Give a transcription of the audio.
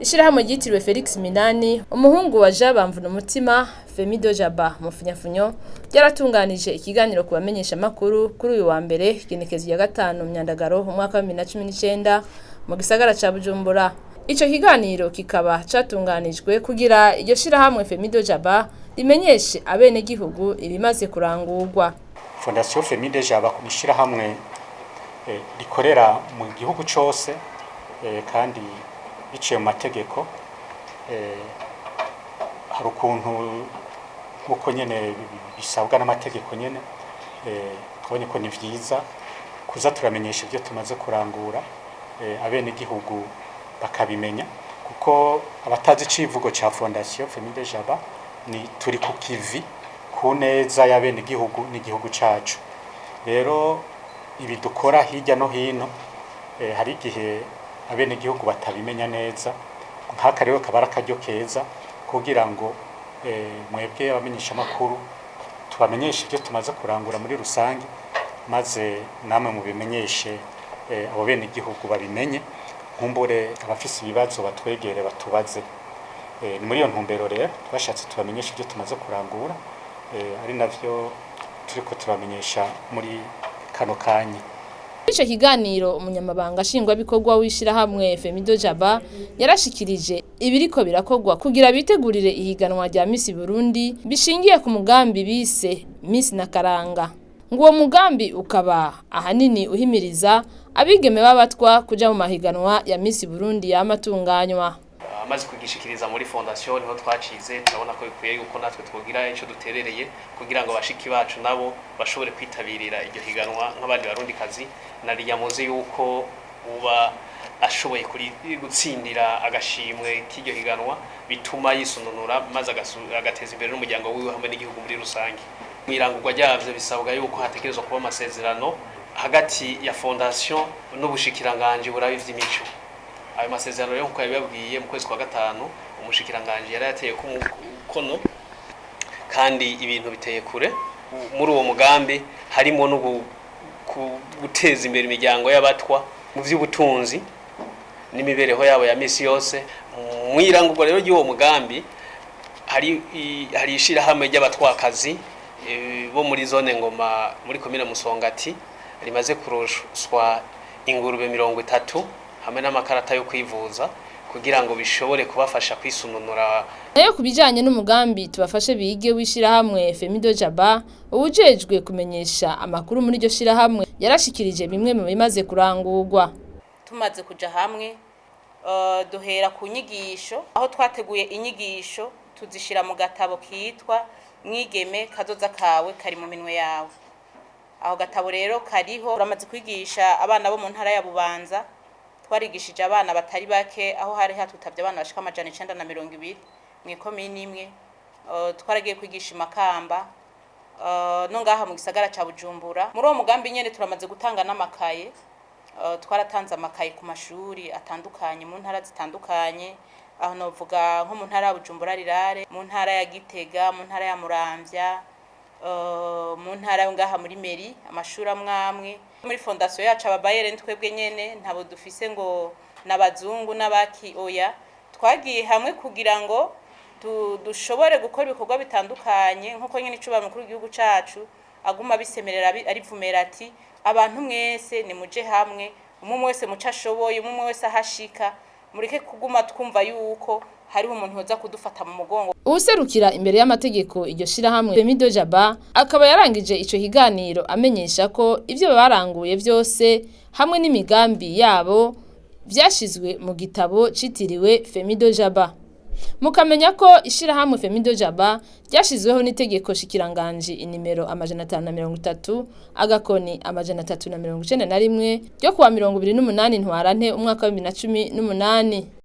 Ishirahamwe ryitiriwe Felix Minani, umuhungu wa Jean Bamvunumutima, Femido Jaba mu funyafunyo, ryaratunganije ikiganiro ku bamenyesha makuru kuri uyu wa mbere, igenekerezo ya 5 Myandagaro umwaka wa 2019 mu gisagara ca Bujumbura. Ico kiganiro kikaba catunganijwe kugira iryo shirahamwe Femido Jaba rimenyeshe abene gihugu ibimaze kurangurwa. Fondation Femido Jaba ku ishirahamwe rikorera mu gihugu cose kandi biciye mu mategeko hari ukuntu nkuko nyene bisabwa n'amategeko nyene twabonye ko ni vyiza kuza turamenyesha ibyo tumaze kurangura abene gihugu bakabimenya kuko abatazi civugo ca Fondation Femido Jaba ni turi ku kivi ku neza y'abene gihugu n'igihugu cacu. Rero ibi dukora hirya no hino hari igihe abene gihugu batabimenya neza, nk'aka rero kabara akaryo keza kugira ngo mwebwe abamenyesha makuru tubamenyeshe ibyo tumaze kurangura muri rusange, maze namwe mubimenyeshe abo bene gihugu babimenye, nkumbure abafise ibibazo batwegere batubaze. Ni muri iyo ntumbero rero twashatse tubamenyeshe ibyo tumaze kurangura, ari navyo turiko turamenyesha muri kano kanya. Ico kiganiro umunyamabanga nshingwabikorwa w'ishirahamwe Femido Jaba yarashikirije ibiriko birakogwa kugira bitegurire ihiganwa rya Miss Burundi bishingiye ku mugambi bise Miss Nakaranga. Ngo uwo mugambi ukaba ahanini uhimiriza abigeme babatwa kuja mu mahiganwa ya Miss Burundi yamatunganywa. Amaze kugishikiriza muri fondation niho twacize turabona ko bikwiye yuko natwe twogira ico duterereye kugira ngo bashiki bacu nabo bashobore kwitabirira iryo higanwa nk'abandi barundi kazi, nari yamuze yuko uba ashoboye kuri gutsindira agashimwe k'iryo higanwa bituma yisununura maze agateza imbere n'umuryango wiwe hamwe n'igihugu muri rusange. Mwirangurwa ryavyo bisabwa yuko hategerezwa kuba amasezerano hagati ya fondation n'ubushikiranganje burabi vy'imico. Ayo masezerano rero nkuko yabibabwiye mu kwezi kwa gatanu umushikiranganje yari yateye ku mukono, kandi ibintu biteye kure. Muri uwo mugambi harimo no guteza imbere imiryango y'abatwa mu vy'ubutunzi n'imibereho yabo ya misi yose. Mwirangurwa rero y'uwo mugambi hari ishirahamwe ry'abatwakazi bo muri zone Ngoma muri komine Musongati rimaze kuroshwa ingurube 30 hamwe n'amakarata yo kwivuza kugira ngo bishobore kubafasha kwisununura. Nayo kubijanye n'umugambi tubafashe bige w'ishirahamwe Femido Jaba ubujejwe kumenyesha amakuru muri iryo shirahamwe yarashikirije bimwe mu bimaze kurangurwa. Tumaze kuja hamwe duhera ku nyigisho, aho twateguye inyigisho tuzishira mu gatabo kitwa Mwigeme kazoza kawe kari mu minwe yawe. Aho gatabo rero kariho turamaze kwigisha abana bo mu ntara ya Bubanza, twarigishije abana batari bake aho hari hatutavye abana bashika 920 mwikomini imwe. Twaragiye kwigisha Makamba no ngaha mu gisagara ca Bujumbura. Muri uwo mugambi nyene turamaze gutanga n'amakaye, twaratanze amakaye ku mashuri atandukanye mu ntara zitandukanye, aho novuga nko mu ntara ya Bujumbura rirare, mu ntara ya Gitega, mu ntara ya Muramvya, mu ntara yo ngaha muri Meri, amashuri amwamwe. Muri fondation yacu ababayere twebwe nyene ntabo dufise ngo nabazungu n'abaki oya, twagiye hamwe kugira ngo dushobore gukora ibikorwa bitandukanye nkuko nyene icuba mukuru w'igihugu cacu aguma bisemerera arivumera ati abantu mwese ni muje hamwe, umwe wese muca ashoboye, umwe wese ahashika, mureke kuguma twumva yuko hariho umuntu yoza kudufata mu mugongo. Userukira imbere y'amategeko iryo shirahamwe Femido Jaba akaba yarangije ico kiganiro amenyesha ko ivyo baranguye vyose hamwe n'imigambi yabo vyashizwe mu gitabo citiriwe Femido Jaba. Mukamenya ko ishirahamwe Femido Jaba ryashizweho n'itegeko shikiranganje inimero 530 agakoni 391 ryo kuwa 28 ntwarante umwaka wa 2018.